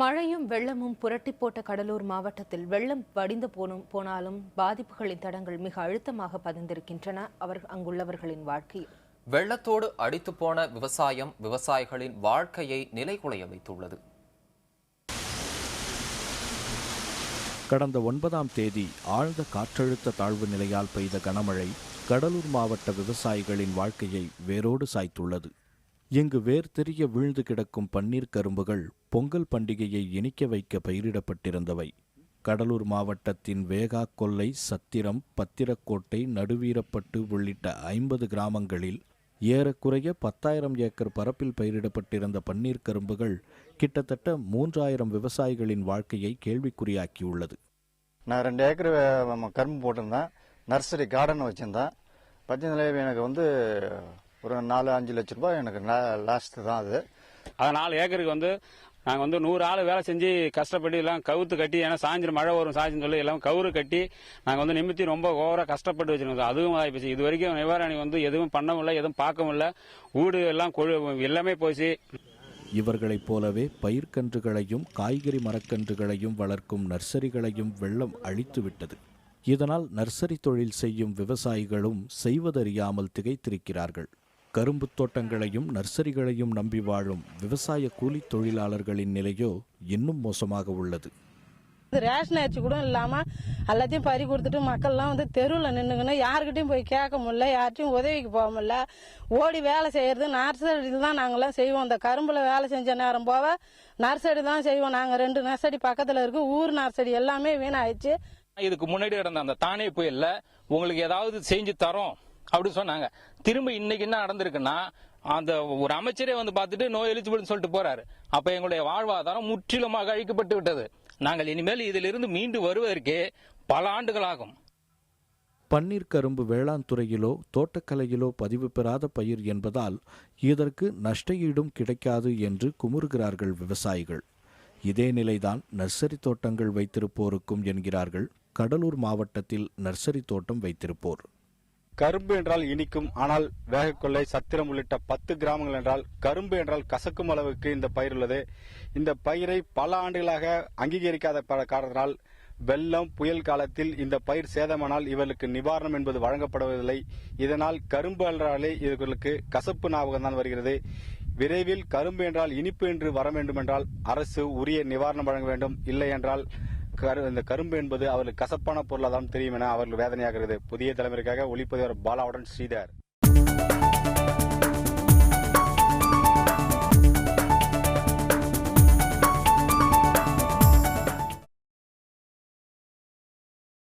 மழையும் வெள்ளமும் புரட்டி போட்ட கடலூர் மாவட்டத்தில் வெள்ளம் வடிந்து போனாலும் பாதிப்புகளின் தடங்கள் மிக அழுத்தமாக பதிந்திருக்கின்றன அங்குள்ளவர்களின் வாழ்க்கையில். வெள்ளத்தோடு அடித்து போன விவசாயம் விவசாயிகளின் வாழ்க்கையை நிலைகுலைய வைத்துள்ளது. கடந்த 9ஆம் தேதி ஆழ்ந்த காற்றழுத்த தாழ்வு நிலையால் பெய்த கனமழை கடலூர் மாவட்ட விவசாயிகளின் வாழ்க்கையை வேரோடு சாய்த்துள்ளது. இங்கு வேர் தெரிய வீழ்ந்து கிடக்கும் பன்னீர் கரும்புகள் பொங்கல் பண்டிகையை இனிக்க வைக்க பயிரிடப்பட்டிருந்தவை. கடலூர் மாவட்டத்தின் வேகா கொல்லை, சத்திரம், பத்திரக்கோட்டை, நடுவீரப்பட்டு உள்ளிட்ட 50 கிராமங்களில் ஏறக்குறைய 10,000 ஏக்கர் பரப்பில் பயிரிடப்பட்டிருந்த பன்னீர் கரும்புகள் கிட்டத்தட்ட 3,000 விவசாயிகளின் வாழ்க்கையை கேள்விக்குறியாக்கியுள்ளது. நான் 2 ஏக்கர் கரும்பு போட்டிருந்தேன். நர்சரி கார்டன் வச்சிருந்தேன். பச்சை எனக்கு ஒரு 4-5 லட்சம் ரூபாய் எனக்கு லாஸ்ட் தான். அது 4 ஏக்கருக்கு நாங்கள் 100 ஆள் வேலை செஞ்சு கஷ்டப்பட்டு எல்லாம் கவுத்து கட்டி, ஏன்னா சாயந்தரம் மழை வரும் சாய்ச்சின்னு சொல்லி எல்லாம் கவுறு கட்டி நாங்கள் நிமித்தி ரொம்ப ஓவராக கஷ்டப்பட்டு வச்சிருக்கோம். அதுவும் ஆகிப்போச்சு. இது வரைக்கும் நிவாரணி எதுவும் பண்ண முடியல, எதுவும் பார்க்க முடியல. ஊடு எல்லாம் எல்லாமே போச்சு. இவர்களைப் போலவே பயிர்க்கன்றுகளையும் காய்கறி மரக்கன்றுகளையும் வளர்க்கும் நர்சரிகளையும் வெள்ளம் அழித்துவிட்டது. இதனால் நர்சரி தொழில் செய்யும் விவசாயிகளும் செய்வதறியாமல் திகைத்திருக்கிறார்கள். கரும்பு தோட்டங்களையும் நர்சரிகளையும் நம்பி வாழும் விவசாய கூலி தொழிலாளர்களின் நிலையோ இன்னும் மோசமாக உள்ளது. ரேஷன் அரிசி கூட இல்லாம எல்லாத்தையும் பறி கொடுத்துட்டு மக்கள்லாம் தெருவில் நின்றுங்கன்னு யாருக்கிட்டையும் போய் கேட்க முடியல, யார்ட்டையும் உதவிக்கு போக முடியல. ஓடி வேலை செய்யறது நர்சரியில் தான் நாங்களாம் செய்வோம். அந்த கரும்புல வேலை செஞ்ச நேரம் போக நர்சரி தான் செய்வோம். நாங்கள் 2 நர்சரி பக்கத்தில் இருக்கு. ஊர் நர்சரி எல்லாமே வீணாயிடுச்சு. இதுக்கு முன்னாடி நடந்த அந்த தானே புயல்ல உங்களுக்கு ஏதாவது செஞ்சு தரோம் அப்படின்னு சொன்னாங்க. திரும்ப இன்னைக்கு என்ன நடந்திருக்குன்னா, அந்த ஒரு அமைச்சரே பார்த்துட்டு நோ எலிஜிபிள்னு சொல்லிட்டு போறாரு. அப்ப எங்களுடைய வாழ்வாதாரம் முற்றிலுமாக அழிக்கப்பட்டு விட்டது. நாங்கள் இனிமேல் இதிலிருந்து மீண்டு வருவதற்கே பல ஆண்டுகள் ஆகும். பன்னீர் கரும்பு வேளாண் துறையிலோ தோட்டக்கலையிலோ பதிவு பெறாத பயிர் என்பதால் இதற்கு நஷ்ட ஈடும் கிடைக்காது என்று குமுறுகிறார்கள் விவசாயிகள். இதே நிலைதான் நர்சரி தோட்டங்கள் வைத்திருப்போருக்கும் என்கிறார்கள் கடலூர் மாவட்டத்தில் நர்சரி தோட்டம் வைத்திருப்போர். கரும்பு என்றால் இனிக்கும், ஆனால் வேகக்கொல்லை, சத்திரம் உள்ளிட்ட 10 கிராமங்கள் என்றால் கரும்பு என்றால் கசக்கும் அளவுக்கு இந்த பயிர் உள்ளது. இந்த பயிரை பல ஆண்டுகளாக அங்கீகரிக்காத காரணத்தினால் வெள்ளம், புயல் காலத்தில் இந்த பயிர் சேதமானால் இவர்களுக்கு நிவாரணம் என்பது வழங்கப்படுவதில்லை. இதனால் கரும்பு என்றாலே இவர்களுக்கு கசப்பு ஞாபகம் தான் வருகிறது. விரைவில் கரும்பு என்றால் இனிப்பு என்று வர வேண்டும் என்றால் அரசு உரிய நிவாரணம் வழங்க வேண்டும். இல்லை என்றால் இந்த கரும்பு என்பது அவர்களுக்கு கசப்பான பொருளாக தான் தெரியும் என அவர்கள் வேதனையாகிறது. புதிய தலைமுறைக்காக ஒளிப்பதிவர் பாலாவுடன் ஸ்ரீதர்.